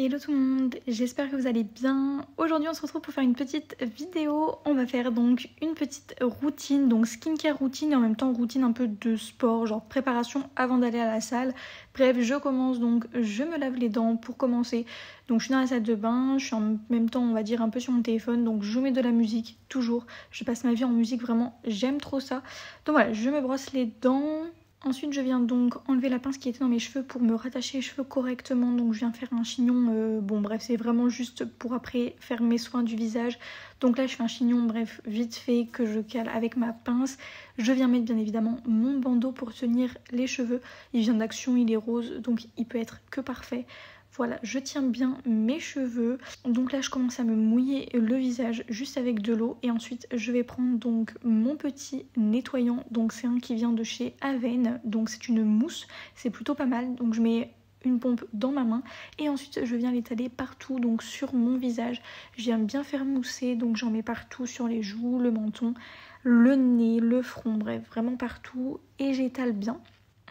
Hello tout le monde, j'espère que vous allez bien. Aujourd'hui on se retrouve pour faire une petite vidéo. On va faire donc une petite routine, donc skincare routine et en même temps routine un peu de sport, genre préparation avant d'aller à la salle. Bref, je commence donc, je me lave les dents pour commencer. Donc je suis dans la salle de bain, je suis en même temps on va dire un peu sur mon téléphone, donc je mets de la musique toujours. Je passe ma vie en musique, vraiment j'aime trop ça. Donc voilà, je me brosse les dents. Ensuite je viens donc enlever la pince qui était dans mes cheveux pour me rattacher les cheveux correctement. Donc je viens faire un chignon, bon bref c'est vraiment juste pour après faire mes soins du visage. Donc là je fais un chignon bref vite fait que je cale avec ma pince. Je viens mettre bien évidemment mon bandeau pour tenir les cheveux. Il vient d'Action, il est rose donc il peut être que parfait. Voilà, je tiens bien mes cheveux. Donc là, je commence à me mouiller le visage juste avec de l'eau. Et ensuite, je vais prendre donc mon petit nettoyant. Donc c'est un qui vient de chez Aven. Donc c'est une mousse, c'est plutôt pas mal. Donc je mets une pompe dans ma main. Et ensuite, je viens l'étaler partout, donc sur mon visage. Je viens bien faire mousser. Donc j'en mets partout sur les joues, le menton, le nez, le front. Bref, vraiment partout. Et j'étale bien.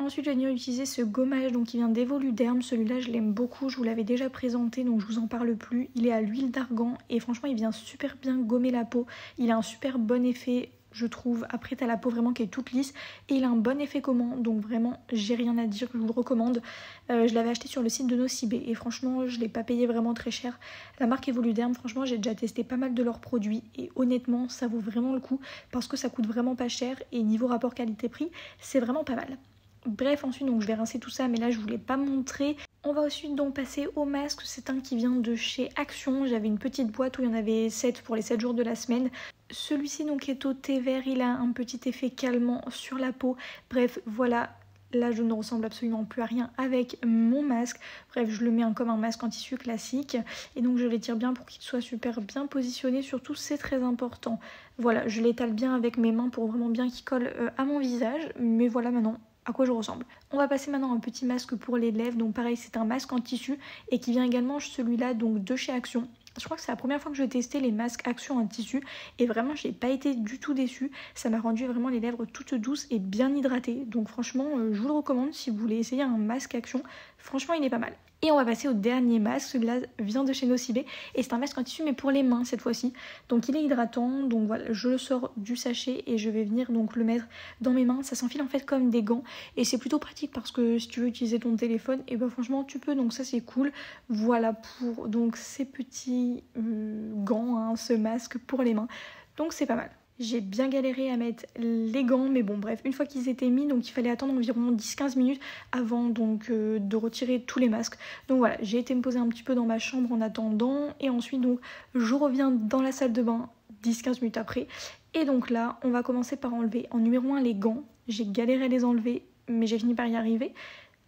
Ensuite, je viens utiliser ce gommage donc, qui vient d'Evoluderm. Celui-là, je l'aime beaucoup. Je vous l'avais déjà présenté, donc je vous en parle plus. Il est à l'huile d'argan et franchement, il vient super bien gommer la peau. Il a un super bon effet, je trouve. Après, t'as la peau vraiment qui est toute lisse et il a un bon effet gommant. Donc vraiment, j'ai rien à dire. Je vous le recommande. Je l'avais acheté sur le site de Nocibé et franchement, je ne l'ai pas payé vraiment très cher. La marque Evoluderm, franchement, j'ai déjà testé pas mal de leurs produits et honnêtement, ça vaut vraiment le coup parce que ça coûte vraiment pas cher et niveau rapport qualité-prix, c'est vraiment pas mal. Bref, ensuite donc je vais rincer tout ça, mais là je voulais pas montrer. On va ensuite donc passer au masque. C'est un qui vient de chez Action. J'avais une petite boîte où il y en avait 7 pour les 7 jours de la semaine. Celui-ci donc est au thé vert, il a un petit effet calmant sur la peau. Bref, voilà. Là, je ne ressemble absolument plus à rien avec mon masque. Bref, je le mets comme un masque en tissu classique. Et donc, je l'étire bien pour qu'il soit super bien positionné. Surtout, c'est très important. Voilà, je l'étale bien avec mes mains pour vraiment bien qu'il colle à mon visage. Mais voilà maintenant à quoi je ressemble. On va passer maintenant à un petit masque pour les lèvres. Donc pareil, c'est un masque en tissu et qui vient également celui-là donc de chez Action. Je crois que c'est la première fois que je testais les masques Action en tissu et vraiment je n'ai pas été du tout déçue. Ça m'a rendu vraiment les lèvres toutes douces et bien hydratées. Donc franchement, je vous le recommande si vous voulez essayer un masque Action. Franchement, il est pas mal. Et on va passer au dernier masque, celui-là vient de chez Nocibé et c'est un masque en tissu mais pour les mains cette fois-ci. Donc il est hydratant, donc voilà, je le sors du sachet et je vais venir donc le mettre dans mes mains. Ça s'enfile en fait comme des gants et c'est plutôt pratique parce que si tu veux utiliser ton téléphone, et ben franchement tu peux, donc ça c'est cool. Voilà pour donc ces petits gants, hein, ce masque pour les mains, donc c'est pas mal. J'ai bien galéré à mettre les gants, mais bon bref, une fois qu'ils étaient mis, donc il fallait attendre environ 10-15 minutes avant donc de retirer tous les masques. Donc voilà, j'ai été me poser un petit peu dans ma chambre en attendant et ensuite donc je reviens dans la salle de bain 10-15 minutes après. Et donc là, on va commencer par enlever en numéro 1 les gants. J'ai galéré à les enlever, mais j'ai fini par y arriver.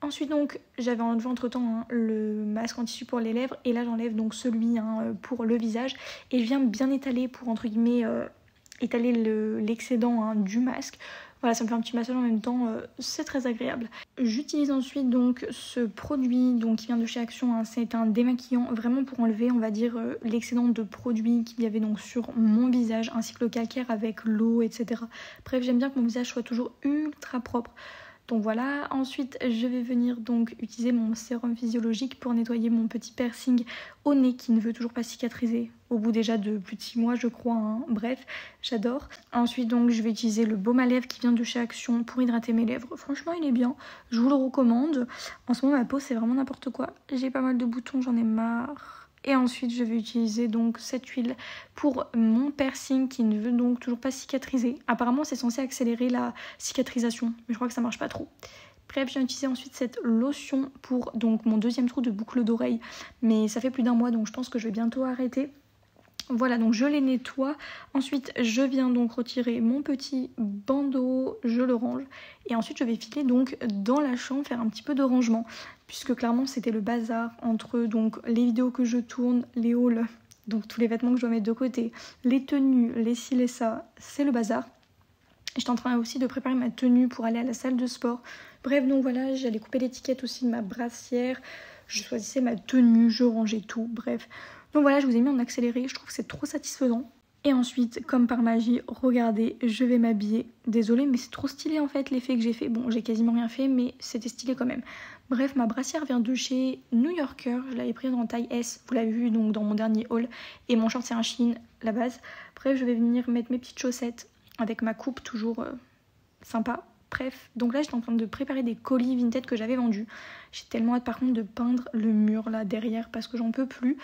Ensuite donc j'avais enlevé entre temps le masque en tissu pour les lèvres et là j'enlève donc celui pour le visage et je viens bien étaler pour entre guillemets étaler l'excédent du masque. Voilà, ça me fait un petit massage en même temps, c'est très agréable. J'utilise ensuite donc ce produit donc, qui vient de chez Action, hein, c'est un démaquillant vraiment pour enlever on va dire l'excédent de produit qu'il y avait donc sur mon visage ainsi que le calcaire avec l'eau etc. Bref, j'aime bien que mon visage soit toujours ultra propre. Donc voilà, ensuite je vais venir donc utiliser mon sérum physiologique pour nettoyer mon petit piercing au nez qui ne veut toujours pas cicatriser au bout déjà de plus de 6 mois je crois, hein. Bref, j'adore. Ensuite donc je vais utiliser le baume à lèvres qui vient de chez Action pour hydrater mes lèvres. Franchement il est bien, je vous le recommande. En ce moment ma peau c'est vraiment n'importe quoi, j'ai pas mal de boutons, j'en ai marre. Et ensuite je vais utiliser donc cette huile pour mon piercing qui ne veut donc toujours pas cicatriser. Apparemment c'est censé accélérer la cicatrisation, mais je crois que ça marche pas trop. Bref, je viens utiliser ensuite cette lotion pour donc mon deuxième trou de boucle d'oreille. Mais ça fait plus d'1 mois donc je pense que je vais bientôt arrêter. Voilà, donc je les nettoie. Ensuite, je viens donc retirer mon petit bandeau, je le range. Et ensuite, je vais filer donc dans la chambre, faire un petit peu de rangement. Puisque clairement, c'était le bazar entre donc les vidéos que je tourne, les hauls, donc tous les vêtements que je dois mettre de côté, les tenues, les ci, les ça, c'est le bazar. J'étais en train aussi de préparer ma tenue pour aller à la salle de sport. Bref, donc voilà, j'allais couper l'étiquette aussi de ma brassière. Je choisissais ma tenue, je rangeais tout, bref. Donc voilà, je vous ai mis en accéléré, je trouve que c'est trop satisfaisant. Et ensuite, comme par magie, regardez, je vais m'habiller. Désolée, mais c'est trop stylé en fait l'effet que j'ai fait. Bon, j'ai quasiment rien fait, mais c'était stylé quand même. Bref, ma brassière vient de chez New Yorker. Je l'avais prise en taille S, vous l'avez vu donc dans mon dernier haul. Et mon short, c'est un Shein, la base. Bref, je vais venir mettre mes petites chaussettes avec ma coupe toujours sympa. Bref, donc là, j'étais en train de préparer des colis Vinted que j'avais vendus. J'ai tellement hâte par contre de peindre le mur là derrière parce que j'en peux plus.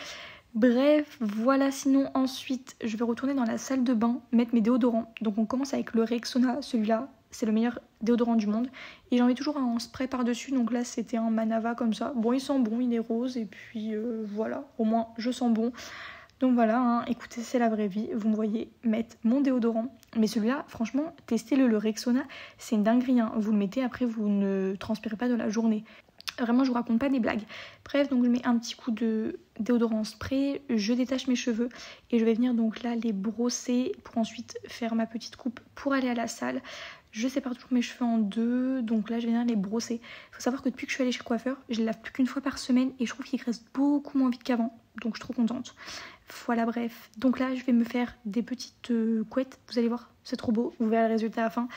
Bref, voilà, sinon ensuite je vais retourner dans la salle de bain, mettre mes déodorants. Donc on commence avec le Rexona, celui-là, c'est le meilleur déodorant du monde. Et j'en mets toujours un spray par-dessus, donc là c'était un Manava comme ça. Bon, il sent bon, il est rose, et puis voilà, au moins je sens bon. Donc voilà, hein, écoutez, c'est la vraie vie, vous me voyez mettre mon déodorant. Mais celui-là, franchement, testez-le, le Rexona, c'est une dinguerie, hein. Vous le mettez, après vous ne transpirez pas de la journée. Vraiment, je vous raconte pas des blagues. Bref, donc je mets un petit coup de déodorant spray, je détache mes cheveux et je vais venir donc là les brosser pour ensuite faire ma petite coupe pour aller à la salle. Je sépare toujours mes cheveux en deux, donc là je vais venir les brosser. Il faut savoir que depuis que je suis allée chez le coiffeur, je les lave plus qu'une fois par semaine et je trouve qu'ils restent beaucoup moins vite qu'avant, donc je suis trop contente. Voilà, bref. Donc là je vais me faire des petites couettes, vous allez voir, c'est trop beau, vous verrez le résultat à la fin.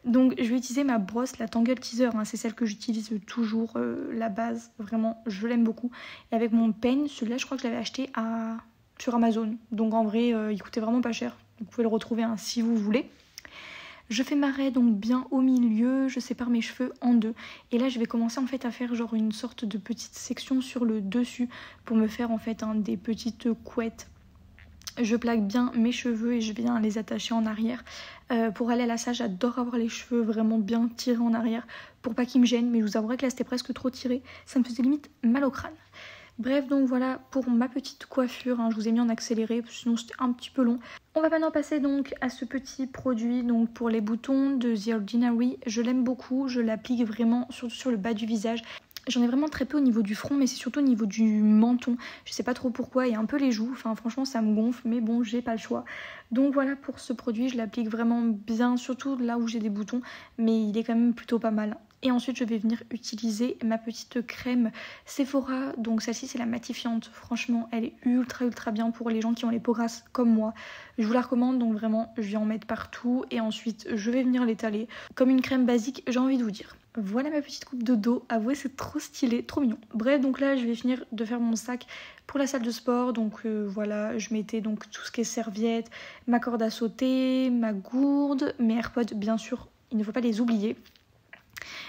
Donc je vais utiliser ma brosse, la Tangle Teaser, hein, c'est celle que j'utilise toujours, la base, vraiment je l'aime beaucoup. Et avec mon peigne, celui-là je crois que je l'avais acheté sur Amazon, donc en vrai il coûtait vraiment pas cher, vous pouvez le retrouver hein, si vous voulez. Je fais ma raie donc bien au milieu, je sépare mes cheveux en deux. Et là je vais commencer en fait à faire genre une sorte de petite section sur le dessus pour me faire en fait des petites couettes. Je plaque bien mes cheveux et je viens les attacher en arrière. Pour aller à la salle, j'adore avoir les cheveux vraiment bien tirés en arrière pour pas qu'ils me gênent. Mais je vous avouerai que là c'était presque trop tiré, ça me faisait limite mal au crâne. Bref, donc voilà pour ma petite coiffure, hein. Je vous ai mis en accéléré, sinon c'était un petit peu long. On va maintenant passer donc à ce petit produit donc pour les boutons de The Ordinary. Je l'aime beaucoup, je l'applique vraiment surtout sur le bas du visage. J'en ai vraiment très peu au niveau du front, mais c'est surtout au niveau du menton. Je sais pas trop pourquoi, et un peu les joues. Enfin, franchement, ça me gonfle, mais bon, j'ai pas le choix. Donc voilà pour ce produit, je l'applique vraiment bien, surtout là où j'ai des boutons, mais il est quand même plutôt pas mal. Et ensuite, je vais venir utiliser ma petite crème Sephora. Donc celle-ci, c'est la matifiante. Franchement, elle est ultra bien pour les gens qui ont les peaux grasses comme moi. Je vous la recommande, donc vraiment, je vais en mettre partout. Et ensuite, je vais venir l'étaler comme une crème basique, j'ai envie de vous dire. Voilà ma petite coupe de dos, avouez c'est trop stylé, trop mignon. Bref, donc là je vais finir de faire mon sac pour la salle de sport. Donc voilà, je mettais donc tout ce qui est serviette, ma corde à sauter, ma gourde, mes AirPods bien sûr, il ne faut pas les oublier.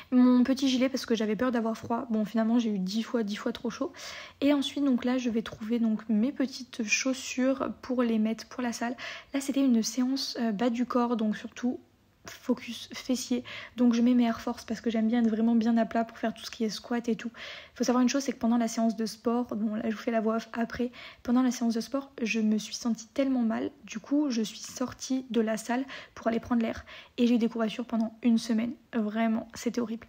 Mon petit gilet parce que j'avais peur d'avoir froid. Bon finalement j'ai eu 10 fois trop chaud. Et ensuite donc là je vais trouver donc mes petites chaussures pour les mettre pour la salle. Là c'était une séance bas du corps, donc surtout focus fessier, donc je mets mes Air Force parce que j'aime bien être vraiment bien à plat pour faire tout ce qui est squat et tout. Il faut savoir une chose, c'est que pendant la séance de sport, bon là je vous fais la voix off après, pendant la séance de sport je me suis sentie tellement mal, du coup je suis sortie de la salle pour aller prendre l'air et j'ai eu des courbatures pendant une semaine, vraiment c'était horrible.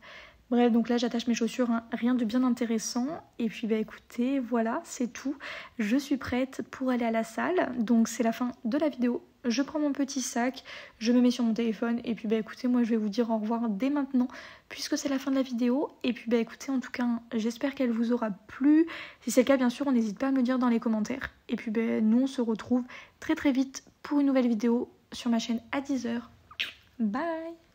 Bref, donc là j'attache mes chaussures, hein, rien de bien intéressant. Et puis bah écoutez, voilà, c'est tout. Je suis prête pour aller à la salle. Donc c'est la fin de la vidéo. Je prends mon petit sac, je me mets sur mon téléphone. Et puis bah écoutez, moi je vais vous dire au revoir dès maintenant, puisque c'est la fin de la vidéo. Et puis bah écoutez, en tout cas, j'espère qu'elle vous aura plu. Si c'est le cas, bien sûr, n'hésite pas à me le dire dans les commentaires. Et puis bah nous on se retrouve très vite pour une nouvelle vidéo sur ma chaîne à 10h. Bye!